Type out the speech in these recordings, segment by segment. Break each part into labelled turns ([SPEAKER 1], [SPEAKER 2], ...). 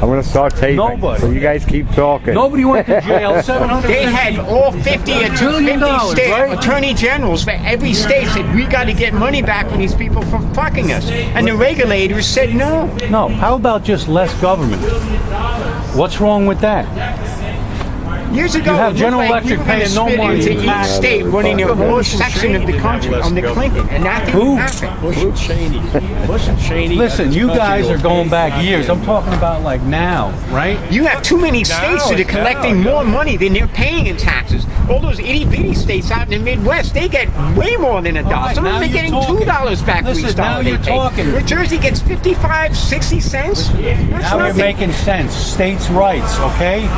[SPEAKER 1] I'm going to start taping.
[SPEAKER 2] Nobody.
[SPEAKER 1] So you guys keep talking.
[SPEAKER 2] Nobody went to jail. 700.
[SPEAKER 3] They had all 50 or 250 state
[SPEAKER 2] right?
[SPEAKER 3] attorney generals for every state said, we got to get money back from these people for fucking us. And the regulators said no.
[SPEAKER 2] No, how about just less government? What's wrong with that?
[SPEAKER 3] Years ago,
[SPEAKER 2] You have General Electric
[SPEAKER 3] we were
[SPEAKER 2] paying no money
[SPEAKER 3] into
[SPEAKER 2] in
[SPEAKER 3] each
[SPEAKER 2] tax.
[SPEAKER 3] state running their own section of the country under Clinton, and that didn't happen.
[SPEAKER 4] Bush and Cheney. Bush and Cheney.
[SPEAKER 2] Listen, you guys are going back years. I'm talking about like now, right?
[SPEAKER 3] You have too many states that are collecting more money than they're paying in taxes. All those itty-bitty states out in the Midwest, they get way more than $1.
[SPEAKER 2] right,
[SPEAKER 3] Some of
[SPEAKER 2] now
[SPEAKER 3] them are
[SPEAKER 2] you're
[SPEAKER 3] getting
[SPEAKER 2] talking.
[SPEAKER 3] $2 back for
[SPEAKER 2] Listen,
[SPEAKER 3] each
[SPEAKER 2] now
[SPEAKER 3] dollar they
[SPEAKER 2] you're
[SPEAKER 3] pay.
[SPEAKER 2] talking.
[SPEAKER 3] New Jersey gets 55, 60 cents. That's
[SPEAKER 2] Now you're
[SPEAKER 3] nothing.
[SPEAKER 2] making sense. States' rights, okay?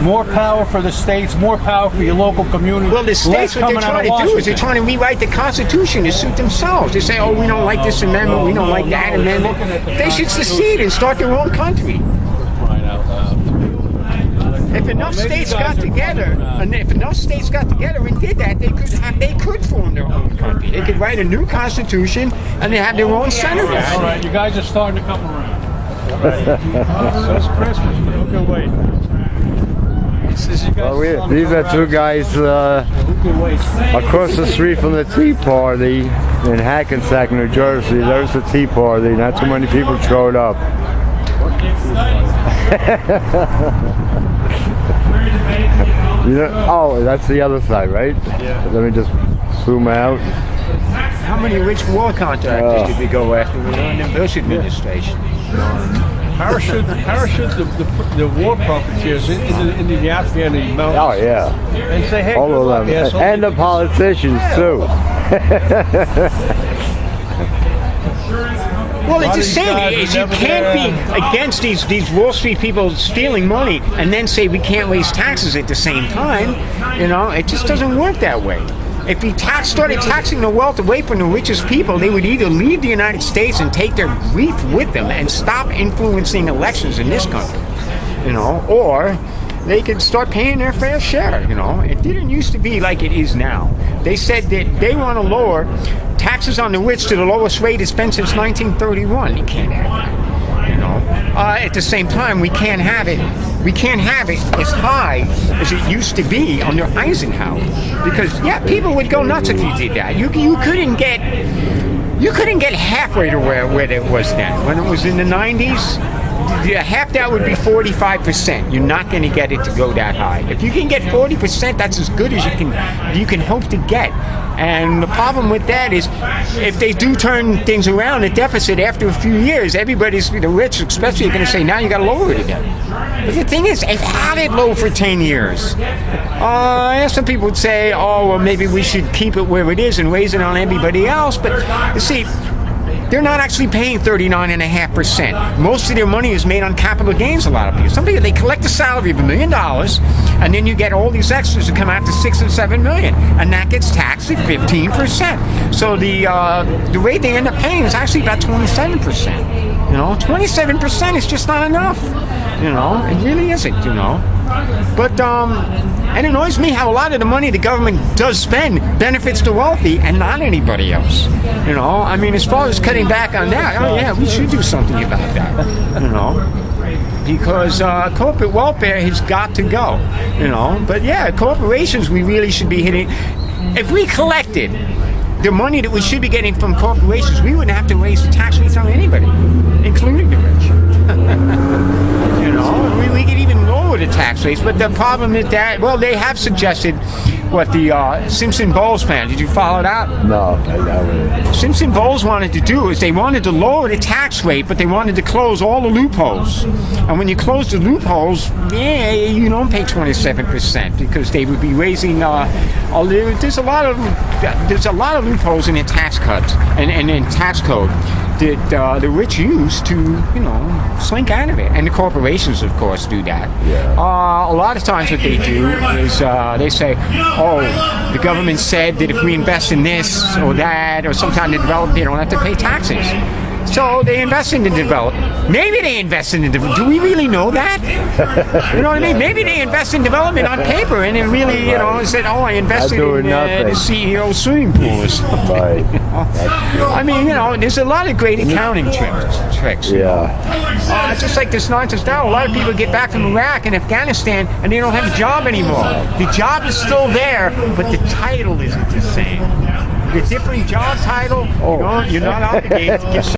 [SPEAKER 2] More power for the states, more power for your local community.
[SPEAKER 3] Well, the states,
[SPEAKER 2] less
[SPEAKER 3] what they're
[SPEAKER 2] coming out
[SPEAKER 3] trying
[SPEAKER 2] of
[SPEAKER 3] to do is they're
[SPEAKER 2] Washington.
[SPEAKER 3] trying to rewrite the Constitution to suit themselves. They say, oh, we don't like this amendment, we don't like that amendment. They should secede and start their own country. If enough states got together, and did that, they could form their own country. They could write a new constitution, and they have their own senators.
[SPEAKER 2] All right, you guys are starting to come around.
[SPEAKER 4] So it's Christmas, but who can wait?
[SPEAKER 1] Well, these are two guys across the street from the Tea Party in Hackensack, New Jersey. There's the Tea Party. Not too many people showed up. Oh, that's the other side, right?
[SPEAKER 4] Yeah.
[SPEAKER 1] Let me just zoom out.
[SPEAKER 3] How many rich war contractors did we go after when we were in the Bush administration?
[SPEAKER 4] Parachute the war profiteers into the Afghan mountains.
[SPEAKER 1] Oh, yeah.
[SPEAKER 4] And say, hey,
[SPEAKER 1] All
[SPEAKER 4] good
[SPEAKER 1] of
[SPEAKER 4] luck,
[SPEAKER 1] them.
[SPEAKER 4] asshole.
[SPEAKER 1] And the politicians, too.
[SPEAKER 3] Well, it's the
[SPEAKER 4] these
[SPEAKER 3] same.
[SPEAKER 4] guys
[SPEAKER 3] Is
[SPEAKER 4] are
[SPEAKER 3] you
[SPEAKER 4] never
[SPEAKER 3] can't
[SPEAKER 4] there.
[SPEAKER 3] be against these Wall Street people stealing money and then say we can't raise taxes at the same time. You know, it just doesn't work that way. If we started taxing the wealth away from the richest people, they would either leave the United States and take their grief with them and stop influencing elections in this country, you know, or they could start paying their fair share, you know. It didn't used to be like it is now. They said that they want to lower taxes on the rich to the lowest rate it's been since 1931. You can't have that, you know. At the same time, we can't have it as high as it used to be under Eisenhower, because people would go nuts if you did that. You couldn't get halfway to where it was then. When it was in the 90s, half that would be 45%. You're not going to get it to go that high. If you can get 40%, that's as good as you can hope to get. And the problem with that is, if they do turn things around, the deficit after a few years, the rich especially, are going to say, now you got to lower it again. But the thing is, they've had it low for 10 years. Some people would say, oh, well, maybe we should keep it where it is and raise it on everybody else. But you see, they're not actually paying 39.5%. Most of their money is made on capital gains. A lot of people. Some people, they collect a salary of $1 million, and then you get all these extras that come out to $6 or $7 million, and that gets taxed at 15%. So the rate they end up paying is actually about 27%. You know, 27% is just not enough. You know, it really isn't. You know, but it annoys me how a lot of the money the government does spend benefits the wealthy and not anybody else. You know, I mean, as far as cutting back on that, oh yeah, we should do something about that. You know, because corporate welfare has got to go. You know, but yeah, corporations we really should be hitting. If we collected the money that we should be getting from corporations, we wouldn't have to raise the tax rates on anybody, including the rich. You know, we could even lower the tax rates, but the problem is that, well, they have suggested what the Simpson-Bowles plan. Did you follow that?
[SPEAKER 1] No.
[SPEAKER 3] Simpson-Bowles wanted to do is they wanted to lower the tax rate, but they wanted to close all the loopholes. And when you close the loopholes, you don't pay 27% because they would be raising. There's a lot of loopholes in the tax cuts and in tax code that the rich use to, slink out of it. And the corporations, of course, do that.
[SPEAKER 1] Yeah.
[SPEAKER 3] A lot of times what they do is they say, oh, the government said that if we invest in this or that or some kind of development, they don't have to pay taxes. So they invest in the development. Maybe they invest in the development. Do we really know that? You know what I mean? Maybe they invest in development on paper and then really, you know, said, oh, I invested in the CEO swimming pool or something.
[SPEAKER 1] Right.
[SPEAKER 3] I mean, you know, there's a lot of great accounting tricks.
[SPEAKER 1] Yeah.
[SPEAKER 3] Just like this nonsense now, a lot of people get back from Iraq and Afghanistan and they don't have a job anymore. The job is still there, but the title isn't the same. The different job title, you know, you're not obligated to give